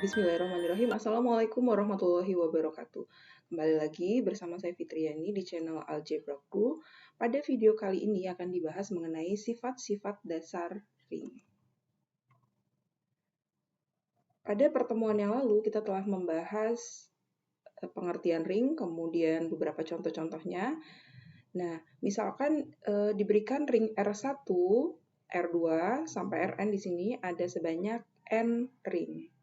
Bismillahirrahmanirrahim. Assalamualaikum warahmatullahi wabarakatuh. Kembali lagi bersama saya Fitriani di channel Algebraku. Pada video kali ini akan dibahas mengenai sifat-sifat dasar ring. Pada pertemuan yang lalu kita telah membahas pengertian ring, kemudian beberapa contoh-contohnya. Nah, misalkan diberikan ring R1, R2 sampai Rn di sini ada sebanyak N ring.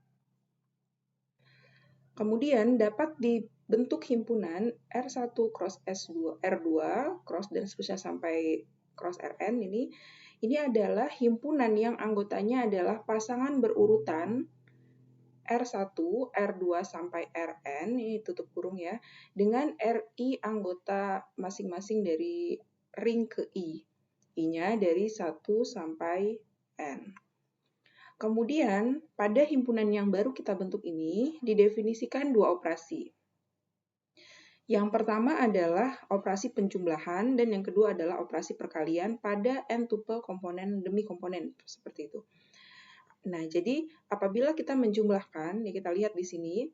Kemudian dapat dibentuk himpunan R1 cross S2, R2 cross dan seterusnya sampai cross Rn ini adalah himpunan yang anggotanya adalah pasangan berurutan R1, R2 sampai Rn, ini tutup kurung ya, dengan Ri anggota masing-masing dari ring ke I. I-nya dari 1 sampai N. Kemudian, pada himpunan yang baru kita bentuk ini, didefinisikan dua operasi. Yang pertama adalah operasi penjumlahan, dan yang kedua adalah operasi perkalian pada n-tuple komponen demi komponen, seperti itu. Nah, jadi apabila kita menjumlahkan, ya kita lihat di sini,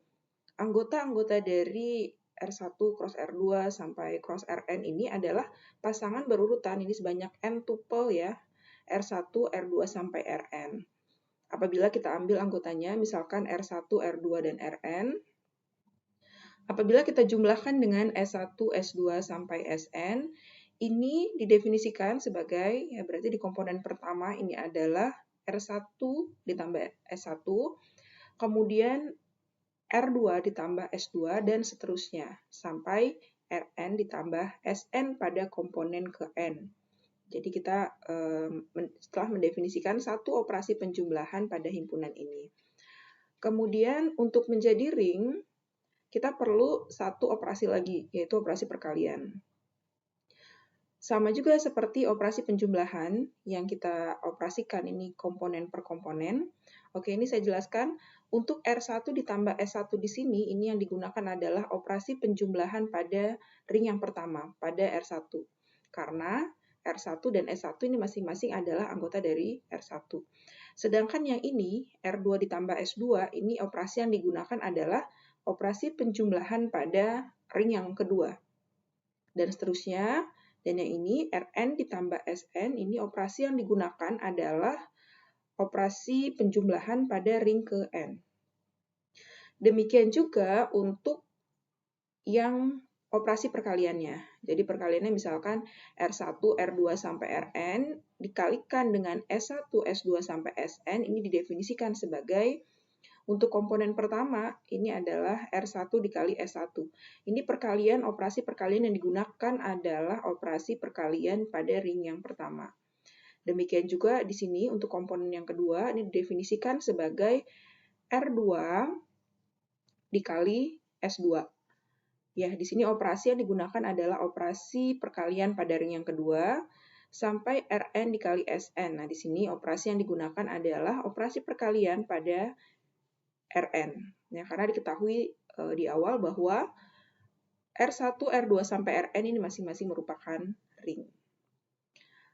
anggota-anggota dari R1 cross R2 sampai cross Rn ini adalah pasangan berurutan, ini sebanyak n-tuple ya, R1, R2 sampai Rn. Apabila kita ambil anggotanya, misalkan R1, R2, dan Rn, apabila kita jumlahkan dengan S1, S2, sampai Sn, ini didefinisikan sebagai, ya berarti di komponen pertama ini adalah R1 ditambah S1, kemudian R2 ditambah S2, dan seterusnya, sampai Rn ditambah Sn pada komponen ke N. Jadi kita setelah mendefinisikan satu operasi penjumlahan pada himpunan ini. Kemudian untuk menjadi ring, kita perlu satu operasi lagi, yaitu operasi perkalian. Sama juga seperti operasi penjumlahan yang kita operasikan ini komponen per komponen. Oke, ini saya jelaskan. Untuk R1 ditambah S1 di sini, ini yang digunakan adalah operasi penjumlahan pada ring yang pertama, pada R1. Karena R1 dan S1 ini masing-masing adalah anggota dari R1. Sedangkan yang ini, R2 ditambah S2, ini operasi yang digunakan adalah operasi penjumlahan pada ring yang kedua. Dan seterusnya, dan yang ini, Rn ditambah Sn, ini operasi yang digunakan adalah operasi penjumlahan pada ring ke N. Demikian juga untuk yang operasi perkaliannya. Jadi perkaliannya misalkan R1, R2 sampai Rn dikalikan dengan S1, S2 sampai Sn, ini didefinisikan sebagai untuk komponen pertama ini adalah R1 dikali S1. Ini perkalian, operasi perkalian yang digunakan adalah operasi perkalian pada ring yang pertama. Demikian juga di sini untuk komponen yang kedua ini didefinisikan sebagai R2 dikali S2. Ya, di sini operasi yang digunakan adalah operasi perkalian pada ring yang kedua sampai Rn dikali Sn. Nah, di sini operasi yang digunakan adalah operasi perkalian pada Rn. Ya, karena diketahui di awal bahwa R1, R2 sampai Rn ini masing-masing merupakan ring.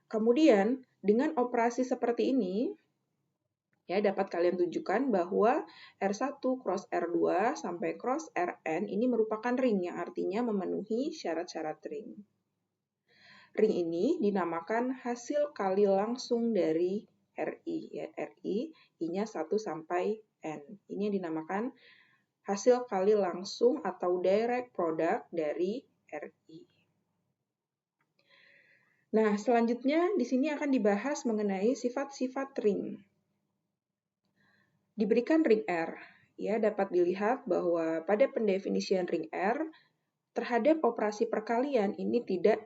Kemudian, dengan operasi seperti ini, ya, dapat kalian tunjukkan bahwa R1 cross R2 sampai cross Rn ini merupakan ring yang artinya memenuhi syarat-syarat ring. Ring ini dinamakan hasil kali langsung dari Ri, ya, Ri, I-nya 1 sampai N. Ini yang dinamakan hasil kali langsung atau direct product dari Ri. Nah, selanjutnya di sini akan dibahas mengenai sifat-sifat ring. Diberikan ring R, ya dapat dilihat bahwa pada pendefinisian ring R, terhadap operasi perkalian ini tidak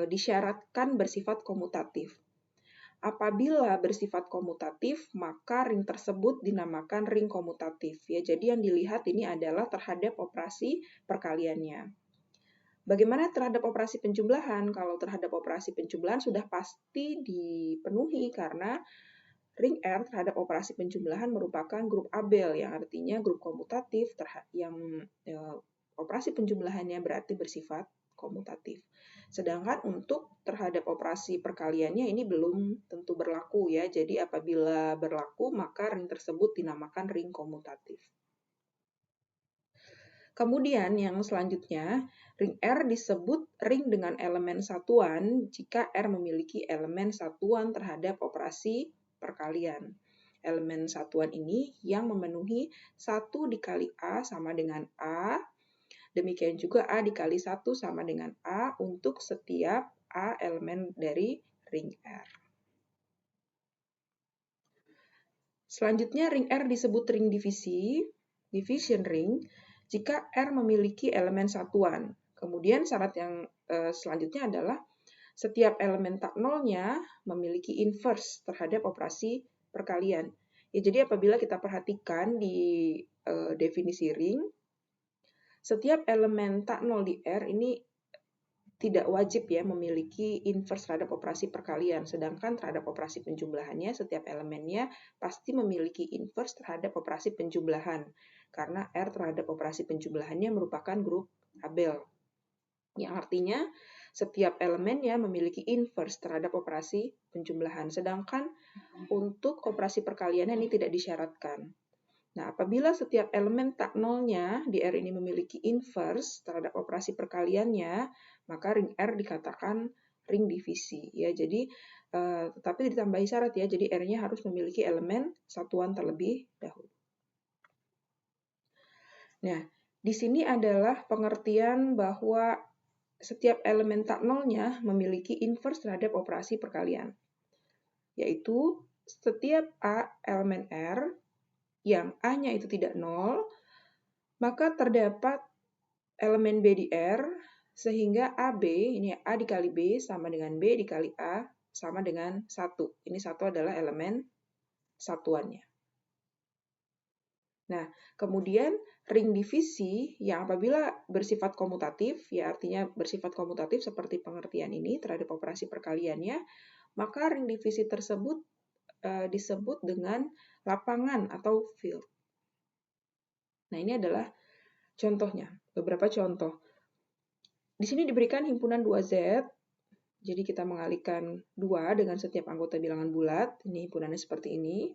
disyaratkan bersifat komutatif. Apabila bersifat komutatif, maka ring tersebut dinamakan ring komutatif. Ya, jadi yang dilihat ini adalah terhadap operasi perkaliannya. Bagaimana terhadap operasi penjumlahan? Kalau terhadap operasi penjumlahan sudah pasti dipenuhi karena ring R terhadap operasi penjumlahan merupakan grup Abel, yang artinya grup komutatif yang operasi penjumlahannya berarti bersifat komutatif. Sedangkan untuk terhadap operasi perkaliannya ini belum tentu berlaku ya. Jadi apabila berlaku maka ring tersebut dinamakan ring komutatif. Kemudian yang selanjutnya, ring R disebut ring dengan elemen satuan jika R memiliki elemen satuan terhadap operasi perkalian. Elemen satuan ini yang memenuhi 1 dikali A sama dengan A, demikian juga A dikali 1 sama dengan A untuk setiap A elemen dari ring R. Selanjutnya ring R disebut ring divisi, division ring, jika R memiliki elemen satuan. Kemudian syarat yang selanjutnya adalah setiap elemen tak nolnya memiliki inverse terhadap operasi perkalian. Ya, jadi apabila kita perhatikan di definisi ring, setiap elemen tak nol di R ini tidak wajib ya memiliki inverse terhadap operasi perkalian, sedangkan terhadap operasi penjumlahannya setiap elemennya pasti memiliki inverse terhadap operasi penjumlahan, karena R terhadap operasi penjumlahannya merupakan grup Abel, yang artinya setiap elemennya memiliki inverse terhadap operasi penjumlahan, sedangkan untuk operasi perkaliannya ini tidak disyaratkan. Nah, apabila setiap elemen tak nolnya di R ini memiliki inverse terhadap operasi perkaliannya, maka ring R dikatakan ring divisi. Ya, jadi tetapi ditambahi syarat ya, jadi R-nya harus memiliki elemen satuan terlebih dahulu. Nah, di sini adalah pengertian bahwa setiap elemen tak nolnya memiliki inverse terhadap operasi perkalian, yaitu setiap A elemen R yang A-nya itu tidak nol, maka terdapat elemen B di R, sehingga AB, ini A dikali B sama dengan B dikali A sama dengan 1. Ini 1 adalah elemen satuannya. Nah, kemudian ring divisi yang apabila bersifat komutatif, ya artinya bersifat komutatif seperti pengertian ini terhadap operasi perkaliannya, maka ring divisi tersebut disebut dengan lapangan atau field. Nah, ini adalah contohnya, beberapa contoh. Di sini diberikan himpunan 2Z, jadi kita mengalihkan 2 dengan setiap anggota bilangan bulat. Ini himpunannya seperti ini.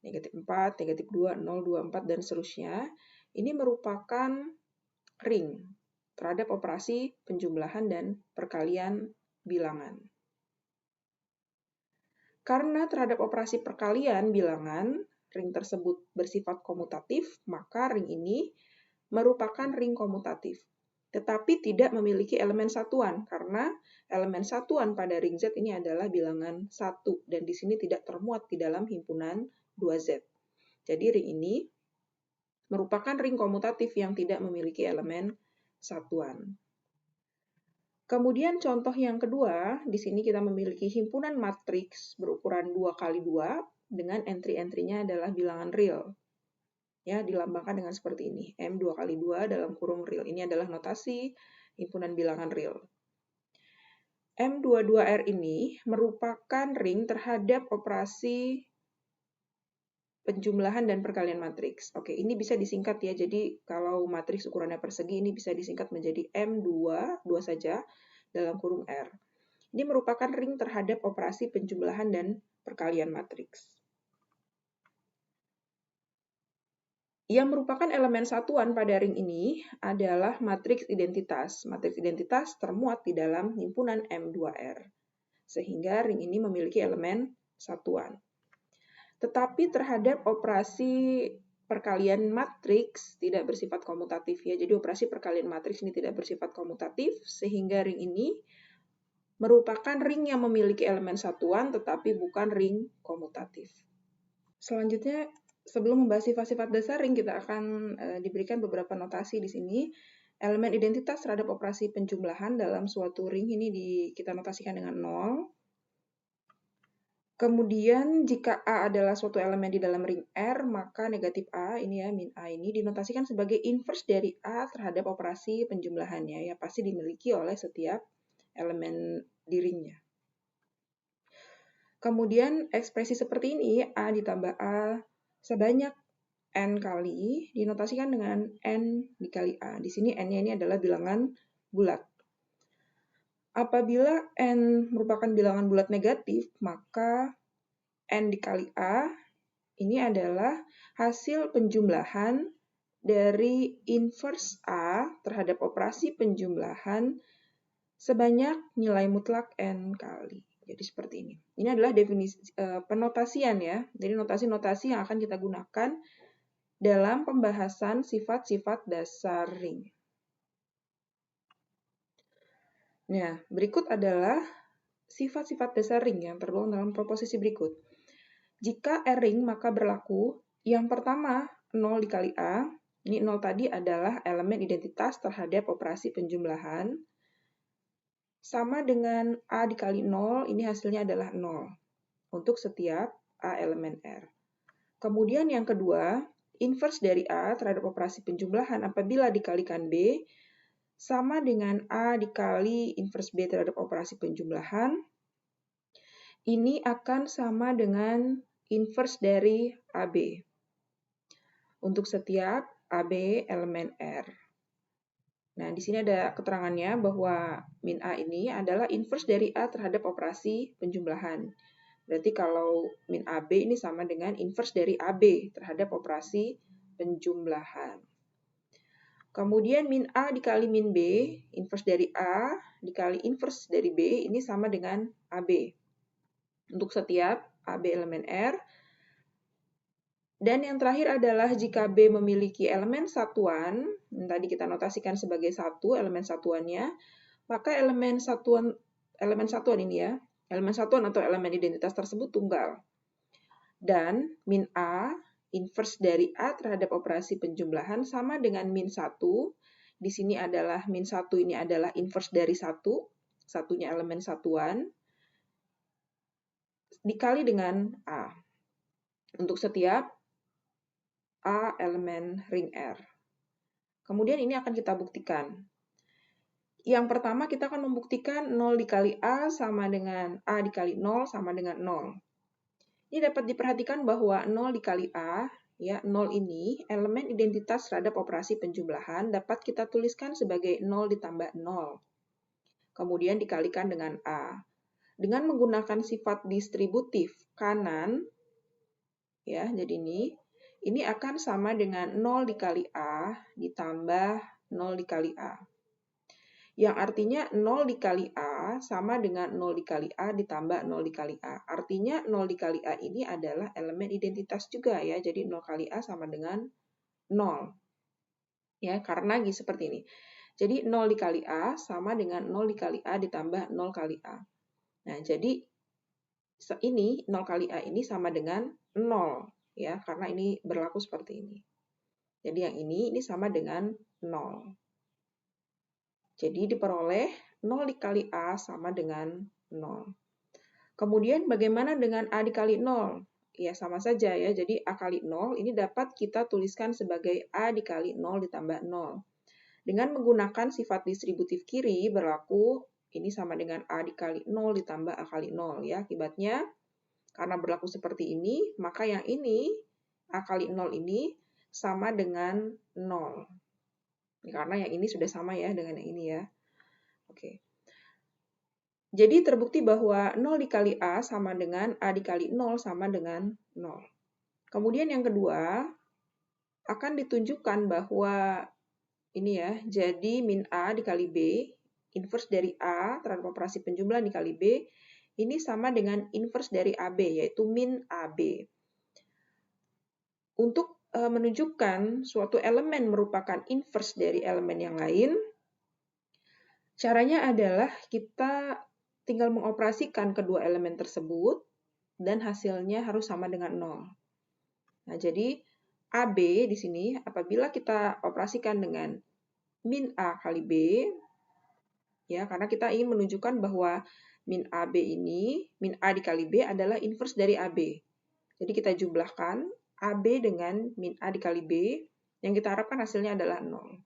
Negatif 4, negatif 2, 0, 2, 4, dan seterusnya. Ini merupakan ring terhadap operasi penjumlahan dan perkalian bilangan. Karena terhadap operasi perkalian bilangan, ring tersebut bersifat komutatif, maka ring ini merupakan ring komutatif. Tetapi tidak memiliki elemen satuan, karena elemen satuan pada ring Z ini adalah bilangan 1, dan di sini tidak termuat di dalam himpunan 2Z. Jadi ring ini merupakan ring komutatif yang tidak memiliki elemen satuan. Kemudian contoh yang kedua, di sini kita memiliki himpunan matriks berukuran 2x2 dengan entry-entry-nya adalah bilangan real. Ya, dilambangkan dengan seperti ini, M 2x2 dalam kurung real. Ini adalah notasi himpunan bilangan real. M22R ini merupakan ring terhadap operasi penjumlahan dan perkalian matriks. Oke, ini bisa disingkat ya. Jadi kalau matriks ukurannya persegi ini bisa disingkat menjadi M2, 2 saja, dalam kurung R. Ini merupakan ring terhadap operasi penjumlahan dan perkalian matriks. Yang merupakan elemen satuan pada ring ini adalah matriks identitas. Matriks identitas termuat di dalam himpunan M2R. Sehingga ring ini memiliki elemen satuan. Tetapi terhadap operasi perkalian matriks tidak bersifat komutatif ya. Jadi operasi perkalian matriks ini tidak bersifat komutatif sehingga ring ini merupakan ring yang memiliki elemen satuan tetapi bukan ring komutatif. Selanjutnya, sebelum membahas sifat-sifat dasar ring, kita akan diberikan beberapa notasi di sini. Elemen identitas terhadap operasi penjumlahan dalam suatu ring ini kita notasikan dengan 0. Kemudian jika A adalah suatu elemen di dalam ring R, maka negatif A, ini ya, min A ini dinotasikan sebagai inverse dari A terhadap operasi penjumlahannya. Ya, pasti dimiliki oleh setiap elemen di ringnya. Kemudian ekspresi seperti ini, A ditambah A sebanyak N kali, dinotasikan dengan N dikali A. Di sini N-nya ini adalah bilangan bulat. Apabila N merupakan bilangan bulat negatif, maka N dikali A ini adalah hasil penjumlahan dari inverse A terhadap operasi penjumlahan sebanyak nilai mutlak N kali. Jadi seperti ini. Ini adalah definisi penotasian ya. Jadi notasi-notasi yang akan kita gunakan dalam pembahasan sifat-sifat dasar ring. Nah, berikut adalah sifat-sifat dasar ring yang tergolong dalam proposisi berikut. Jika R ring maka berlaku yang pertama 0 dikali A. Ini 0 tadi adalah elemen identitas terhadap operasi penjumlahan. Sama dengan A dikali 0, ini hasilnya adalah 0 untuk setiap A elemen R. Kemudian yang kedua, inverse dari A terhadap operasi penjumlahan apabila dikalikan B sama dengan A dikali inverse B terhadap operasi penjumlahan. Ini akan sama dengan inverse dari AB untuk setiap AB elemen R. Nah, di sini ada keterangannya bahwa min A ini adalah inverse dari A terhadap operasi penjumlahan. Berarti kalau min AB ini sama dengan inverse dari AB terhadap operasi penjumlahan. Kemudian min A dikali min B, inverse dari A dikali inverse dari B, ini sama dengan AB. Untuk setiap AB elemen R. Dan yang terakhir adalah jika B memiliki elemen satuan, yang tadi kita notasikan sebagai satu elemen satuannya, maka elemen satuan ini ya, elemen satuan atau elemen identitas tersebut tunggal. Dan min A inverse dari A terhadap operasi penjumlahan sama dengan min 1. Di sini adalah min 1 ini adalah inverse dari 1, satunya elemen satuan, dikali dengan A. Untuk setiap A elemen ring R. Kemudian ini akan kita buktikan. Yang pertama kita akan membuktikan 0 dikali A sama dengan A dikali 0 sama dengan 0. Ini dapat diperhatikan bahwa 0 dikali A, ya 0 ini elemen identitas terhadap operasi penjumlahan dapat kita tuliskan sebagai 0 ditambah 0. Kemudian dikalikan dengan A. Dengan menggunakan sifat distributif kanan, ya jadi ini akan sama dengan 0 dikali A ditambah 0 dikali A. Yang artinya 0 dikali A sama dengan 0 dikali A ditambah 0 dikali A. Artinya 0 dikali A ini adalah elemen identitas juga ya. Jadi 0 kali A sama dengan 0. Ya, karena seperti ini. Jadi 0 dikali A sama dengan 0 dikali A ditambah 0 kali A. Nah, jadi ini 0 kali A ini sama dengan 0. Ya, karena ini berlaku seperti ini. Jadi yang ini sama dengan 0. Jadi diperoleh 0 dikali A sama dengan 0. Kemudian bagaimana dengan A dikali 0? Ya sama saja ya, jadi A kali 0 ini dapat kita tuliskan sebagai A dikali 0 ditambah 0. Dengan menggunakan sifat distributif kiri berlaku ini sama dengan A dikali 0 ditambah A kali 0 ya. Akibatnya karena berlaku seperti ini, maka yang ini A kali 0 ini sama dengan 0. Karena yang ini sudah sama ya dengan yang ini ya. Oke. Jadi terbukti bahwa 0 dikali A sama dengan A dikali 0 sama dengan 0. Kemudian yang kedua, akan ditunjukkan bahwa ini ya, jadi min A dikali B, inverse dari A terhadap operasi penjumlahan dikali B, ini sama dengan inverse dari AB, yaitu min AB. Untuk menunjukkan suatu elemen merupakan inverse dari elemen yang lain, caranya adalah kita tinggal mengoperasikan kedua elemen tersebut dan hasilnya harus sama dengan 0. Nah, jadi AB di sini apabila kita operasikan dengan min A kali B, ya karena kita ingin menunjukkan bahwa min AB ini, min A dikali B adalah inverse dari AB. Jadi kita jumlahkan AB dengan min A dikali B, yang kita harapkan hasilnya adalah 0.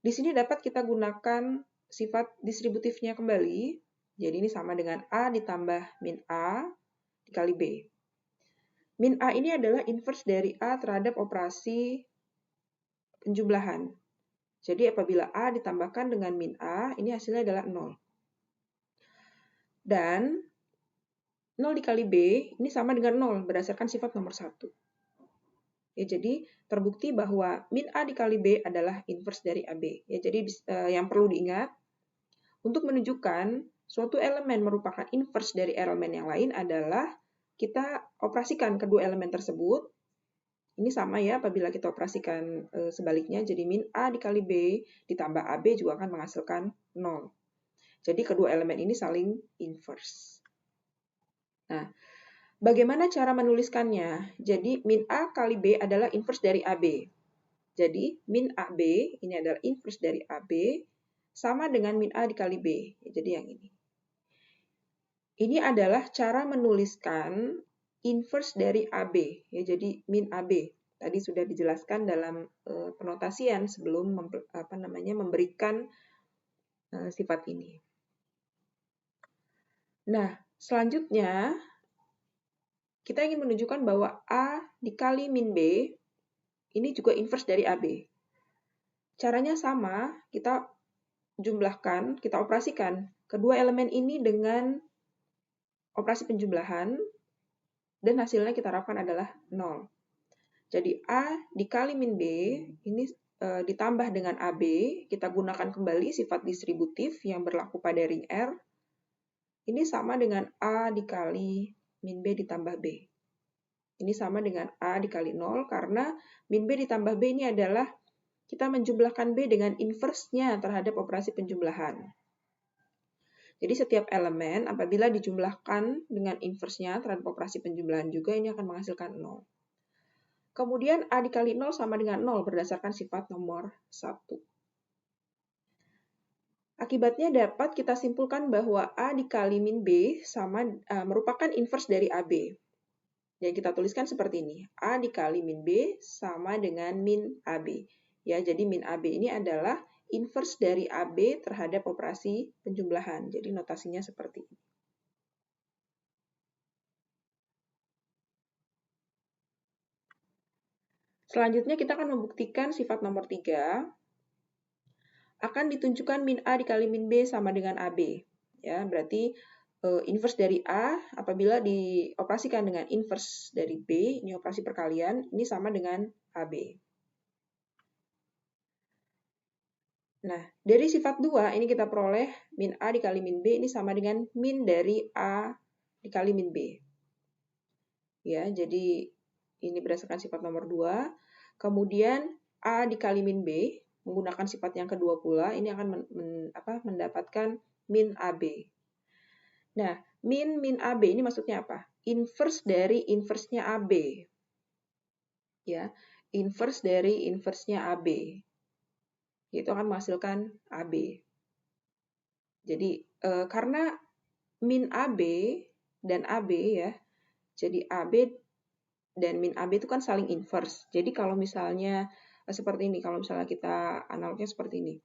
Di sini dapat kita gunakan sifat distributifnya kembali. Jadi ini sama dengan A ditambah min A dikali B. Min A ini adalah inverse dari A terhadap operasi penjumlahan. Jadi apabila A ditambahkan dengan min A, ini hasilnya adalah 0. Dan 0 dikali B ini sama dengan 0 berdasarkan sifat nomor 1. Ya, jadi terbukti bahwa min A dikali B adalah inverse dari AB. Ya, jadi yang perlu diingat, untuk menunjukkan suatu elemen merupakan inverse dari elemen yang lain adalah kita operasikan kedua elemen tersebut. Ini sama ya apabila kita operasikan sebaliknya, jadi min A dikali B ditambah AB juga akan menghasilkan 0. Jadi kedua elemen ini saling inverse. Nah, bagaimana cara menuliskannya? Jadi min A kali B adalah inverse dari AB. Jadi min AB ini adalah inverse dari AB sama dengan min A dikali B. Jadi yang ini. Ini adalah cara menuliskan inverse dari AB. Ya, jadi min AB. Tadi sudah dijelaskan dalam penotasian sebelum memberikan sifat ini. Nah, selanjutnya kita ingin menunjukkan bahwa A dikali min B ini juga inverse dari AB. Caranya sama, kita jumlahkan, kita operasikan kedua elemen ini dengan operasi penjumlahan, dan hasilnya kita harapkan adalah 0. Jadi A dikali min B ini ditambah dengan AB, kita gunakan kembali sifat distributif yang berlaku pada ring R. Ini sama dengan A dikali min B ditambah B. Ini sama dengan A dikali 0 karena min B ditambah B ini adalah kita menjumlahkan B dengan inverse-nya terhadap operasi penjumlahan. Jadi setiap elemen apabila dijumlahkan dengan inverse-nya terhadap operasi penjumlahan juga ini akan menghasilkan 0. Kemudian A dikali 0 sama dengan 0 berdasarkan sifat nomor 1. Akibatnya dapat kita simpulkan bahwa A dikali min B merupakan inverse dari AB. Yang kita tuliskan seperti ini. A dikali min B sama dengan min AB. Ya, jadi min AB ini adalah inverse dari AB terhadap operasi penjumlahan. Jadi notasinya seperti ini. Selanjutnya kita akan membuktikan sifat nomor 3. Akan ditunjukkan min A dikali min B sama dengan AB. Ya, berarti inverse dari A apabila dioperasikan dengan inverse dari B, ini operasi perkalian, ini sama dengan AB. Nah, dari sifat 2 ini kita peroleh min A dikali min B ini sama dengan min dari A dikali min B. Ya, jadi ini berdasarkan sifat nomor 2. Kemudian A dikali min B menggunakan sifat yang kedua pula, ini akan mendapatkan min AB. Nah, min AB ini maksudnya apa? Inverse dari inverse-nya AB. Ya, inverse dari inverse-nya AB. Itu akan menghasilkan AB. Jadi, karena min AB dan AB ya, jadi AB dan min AB itu kan saling inverse. Jadi kalau misalnya seperti ini, kalau misalnya kita analognya seperti ini.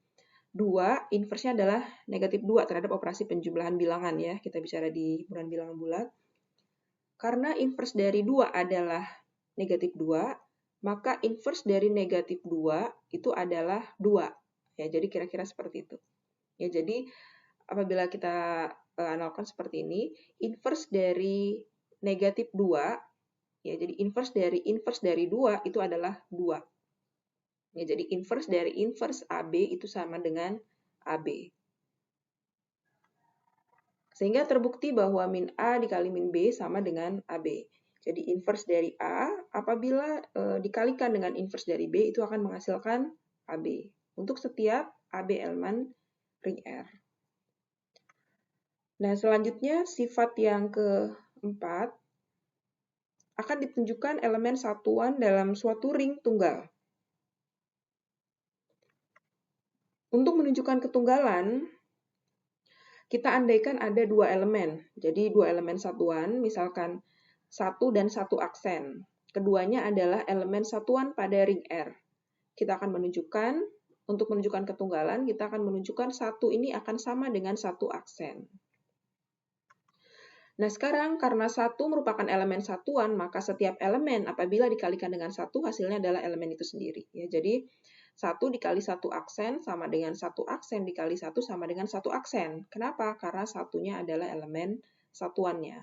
2, inverse-nya adalah negatif 2 terhadap operasi penjumlahan bilangan ya. Kita bicara di himpunan bilangan bulat. Karena inverse dari 2 adalah negatif 2, maka inverse dari negatif 2 itu adalah 2. Ya, jadi kira-kira seperti itu. Ya, jadi apabila kita analogkan seperti ini, inverse dari negatif 2, ya, jadi inverse dari 2 itu adalah 2. Ya, jadi inverse dari inverse AB itu sama dengan AB. Sehingga terbukti bahwa min A dikali min B sama dengan AB. Jadi inverse dari A apabila dikalikan dengan inverse dari B itu akan menghasilkan AB. Untuk setiap AB elemen ring R. Nah, selanjutnya sifat yang keempat akan ditunjukkan elemen satuan dalam suatu ring tunggal. Untuk menunjukkan ketunggalan, kita andaikan ada dua elemen. Jadi dua elemen satuan, misalkan 1 dan 1 aksen. Keduanya adalah elemen satuan pada ring R. Kita akan menunjukkan, untuk menunjukkan ketunggalan, kita akan menunjukkan 1 ini akan sama dengan 1 aksen. Nah, sekarang karena 1 merupakan elemen satuan, maka setiap elemen apabila dikalikan dengan 1, hasilnya adalah elemen itu sendiri. Ya, jadi 1 dikali 1 aksen sama dengan 1 aksen dikali 1 sama dengan 1 aksen. Kenapa? Karena satunya adalah elemen satuannya.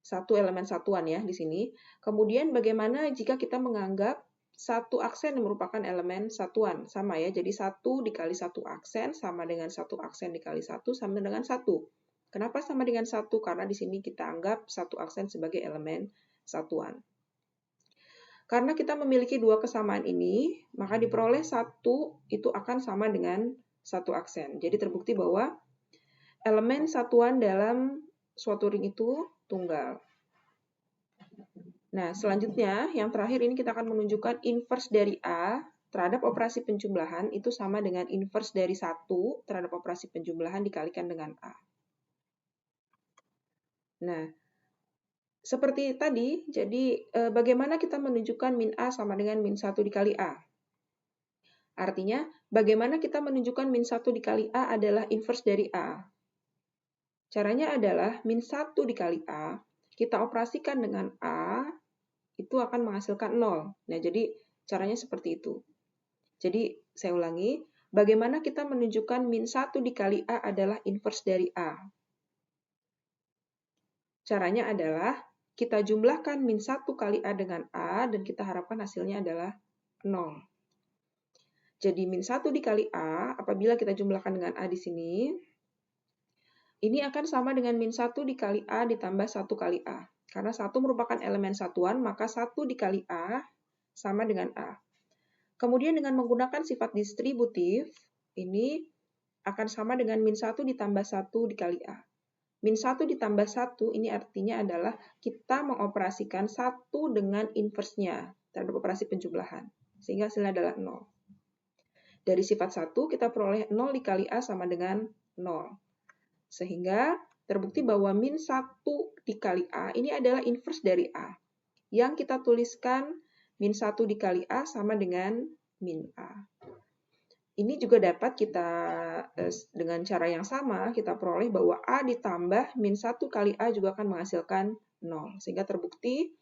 satu elemen satuan ya di sini. Kemudian bagaimana jika kita menganggap satu aksen yang merupakan elemen satuan? Sama ya, jadi 1 dikali satu aksen sama dengan satu aksen dikali 1 sama dengan 1. Kenapa sama dengan 1? Karena di sini kita anggap satu aksen sebagai elemen satuan. Karena kita memiliki dua kesamaan ini, maka diperoleh 1 itu akan sama dengan satu aksen. Jadi terbukti bahwa elemen satuan dalam suatu ring itu tunggal. Nah, selanjutnya yang terakhir ini kita akan menunjukkan inverse dari A terhadap operasi penjumlahan itu sama dengan inverse dari 1 terhadap operasi penjumlahan dikalikan dengan A. Nah, seperti tadi, jadi bagaimana kita menunjukkan min A sama dengan min 1 dikali A? Artinya, bagaimana kita menunjukkan min 1 dikali A adalah inverse dari A? Caranya adalah min 1 dikali A, kita operasikan dengan A, itu akan menghasilkan 0. Nah, jadi caranya seperti itu. Jadi, saya ulangi, bagaimana kita menunjukkan min 1 dikali A adalah inverse dari A? Caranya adalah, kita jumlahkan min 1 kali A dengan A, dan kita harapkan hasilnya adalah 0. Jadi, min 1 dikali A, apabila kita jumlahkan dengan A di sini, ini akan sama dengan min 1 dikali A ditambah 1 kali A. Karena 1 merupakan elemen satuan, maka 1 dikali A sama dengan A. Kemudian dengan menggunakan sifat distributif, ini akan sama dengan min 1 ditambah 1 dikali A. Min 1 ditambah 1 ini artinya adalah kita mengoperasikan 1 dengan inverse-nya terhadap operasi penjumlahan. Sehingga hasilnya adalah 0. Dari sifat 1 kita peroleh 0 dikali A sama dengan 0. Sehingga terbukti bahwa min 1 dikali A ini adalah inverse dari A. Yang kita tuliskan min 1 dikali A sama dengan min A. Ini juga dapat kita, dengan cara yang sama, kita peroleh bahwa A ditambah min 1 kali A juga akan menghasilkan 0. Sehingga terbukti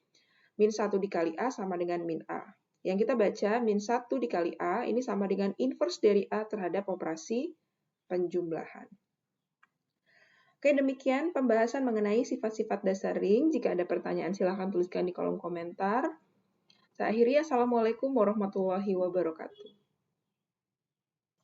min 1 dikali A sama dengan min A. Yang kita baca, min 1 dikali A ini sama dengan inverse dari A terhadap operasi penjumlahan. Oke, demikian pembahasan mengenai sifat-sifat dasar ring. Jika ada pertanyaan, silahkan tuliskan di kolom komentar. Saya akhiri, Assalamualaikum warahmatullahi wabarakatuh.